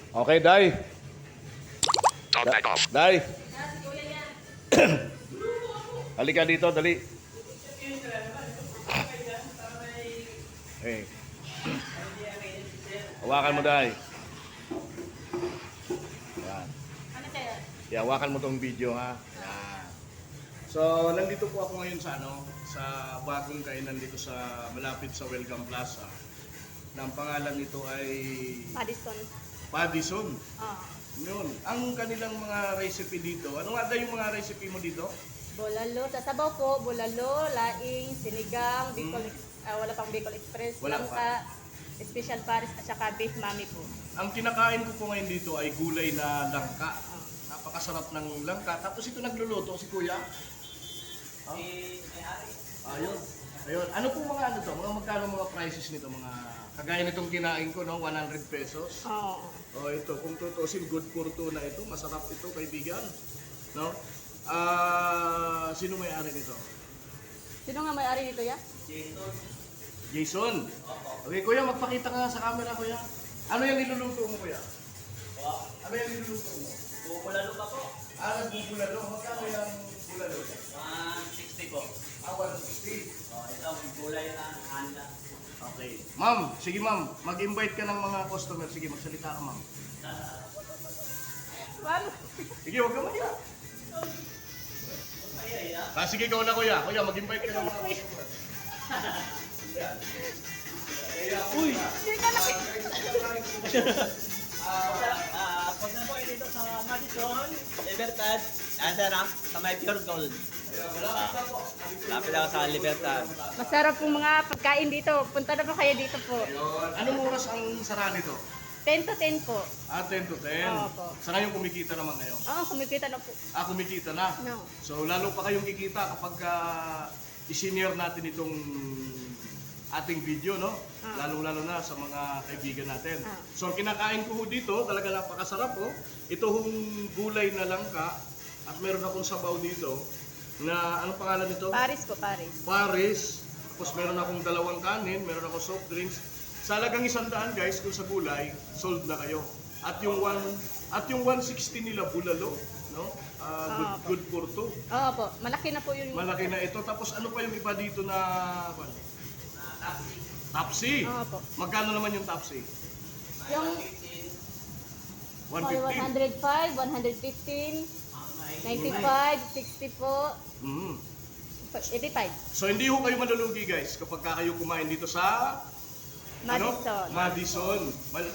Okay, Day. Dog tag off. Day. Halika dito, dali. Hey. Hawakan mo, Day. Yan. Yeah, hawakan mo tong video, ha. Yan. So, nandito po ako ngayon sa sa bagong kainan dito sa malapit sa Welcome Plaza. Ang pangalan nito ay Paddison. Yun. Ang kanilang mga recipe dito. Ano nga yung mga recipe mo dito? Bulalo, sa sabaw po, bulalo, laing, sinigang, Bicol, wala pang Bicol Express, Wala langka, special paris at saka beef mami po. Ang kinakain ko po ngayon dito ay gulay na langka. Napakasarap ng langka. Tapos ito nagluluto si Kuya. Ayun. Ayun. Ano po mga ano to? Mga magkano mga prices nito? Mga kagaya nitong kinain ko, no? 100 pesos. Oo. Oh, ito kung tutusin, good for two na ito. Masarap ito, kaibigan. No? Sino may-ari nito? Sino nga may-ari nito, ya? Jason. Okay, Kuya, magpakita ka nga sa camera, Kuya. Ano yung niluluto mo, Kuya? Ano yung niluluto mo? Bulalo pa po. Nagbubulalo. Magkano yung bulalo? 160 po. 160. Ito, gulay na handa. Okay. Ma'am, sige ma'am. Mag-invite ka ng mga customer. Sige, magsalita ka, ma'am. Paano? Sige, huwag ka mahiya. Sige, ikaw na, Kuya. Kuya, mag-invite ka ng mga customer. Uy! Hindi ka Punta po kayo dito sa Madison, Libertad, sa may Pure Gold. Lapit ako sa Libertad. Masarap pong mga pagkain dito. Punta na po kayo dito po. Anong oras ang sara nito? 10 to 10 po. 10 to 10. Opo. Sa ngayon kumikita naman ngayon. Kumikita na po. Kumikita na. No. So, lalo pa kayong kikita kapag i-senior natin itong ating video, no? Lalo-lalo na sa mga kaibigan natin. So, kinakain ko dito, talaga napakasarap, oh. Ito hong gulay na langka at meron akong sabaw dito na, anong pangalan nito? Paris po, Paris. Paris. Tapos meron akong dalawang kanin, meron akong soft drinks. Sa halagang 100, guys, kung sa gulay, sold na kayo. At yung 160 nila bulalo, no? Good for two. Oo po, malaki na po yun. Malaki na ito. Tapos ano pa yung iba dito na Tapsi. Opo. Magkano naman yung Tapsi? Yung 150. 105, 115, 95, 60 po, 85. So hindi ho kayo malulugi, guys, kapag kayo kumain dito sa Madison. Madison.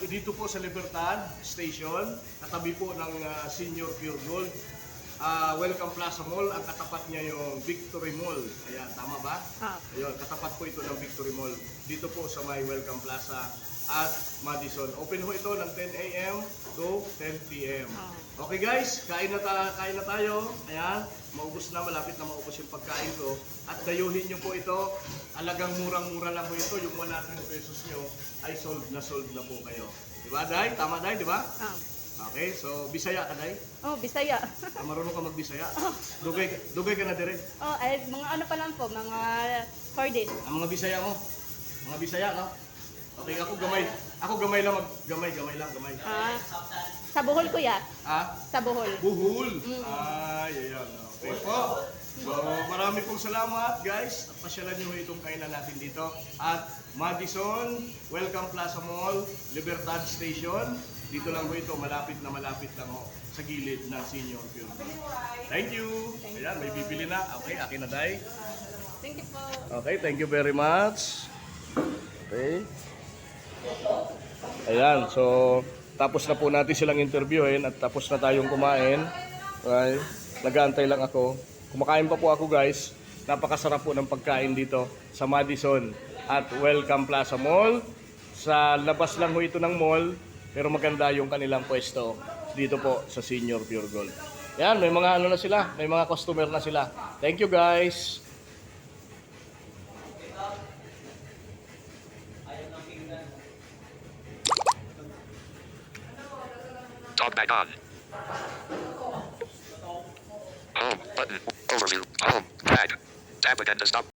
Dito po sa Libertad Station, katabi po ng Senior Pure Gold. Welcome Plaza Mall, ang katapat niya yung Victory Mall. Ayan, tama ba? Ayun, katapat po ito ng Victory Mall. Dito po sa may Welcome Plaza at Madison. Open ho ito ng 10 a.m. to 10 p.m. Okay guys, kain na tayo. Ayan, maubos na, malapit na maubos yung pagkain ko. At dayuhin nyo po ito. Alagang murang-mura lang po ito. Yung 100 pesos nyo ay sold na po kayo. Diba, Day? Tama, Day, diba? Okay, so Bisaya ka, Day? Bisaya. Marunong ka mag-Bisaya? Dugay ka na dire? Ay, mga ano pa lang po, mga 4 days. Ang mga Bisaya mo? Mga Bisaya, no? Okay, ako gamay lang, gamay lang. Sa Bohol kuya. Sa Bohol. Buhol. Ayan. Okay po. So, marami pong salamat, guys. At pasyalan nyo itong kainan natin dito. At Madison, Welcome Plaza Mall, Libertad Station. Dito lang po ito, malapit lang ho, sa gilid ng Senior Pure. Thank you. Ayan, may bibili na. Okay, akin na, Day. Thank you po. Okay, thank you very much. Okay. Ayan, so tapos na po natin silang interviewin at tapos na tayong kumain. Okay. Nag-aantay lang ako. Kumakain pa po ako, guys. Napakasarap po ng pagkain dito sa Madison at Welcome Plaza Mall. Sa labas lang ho ito ng mall, pero maganda yung kanilang pwesto dito po sa Senior Pure Gold. Yan, may mga ano na sila, may mga customer na sila. Thank you, guys. Dog back on. Home button. Overview. Home. Tag. Tab again to stop.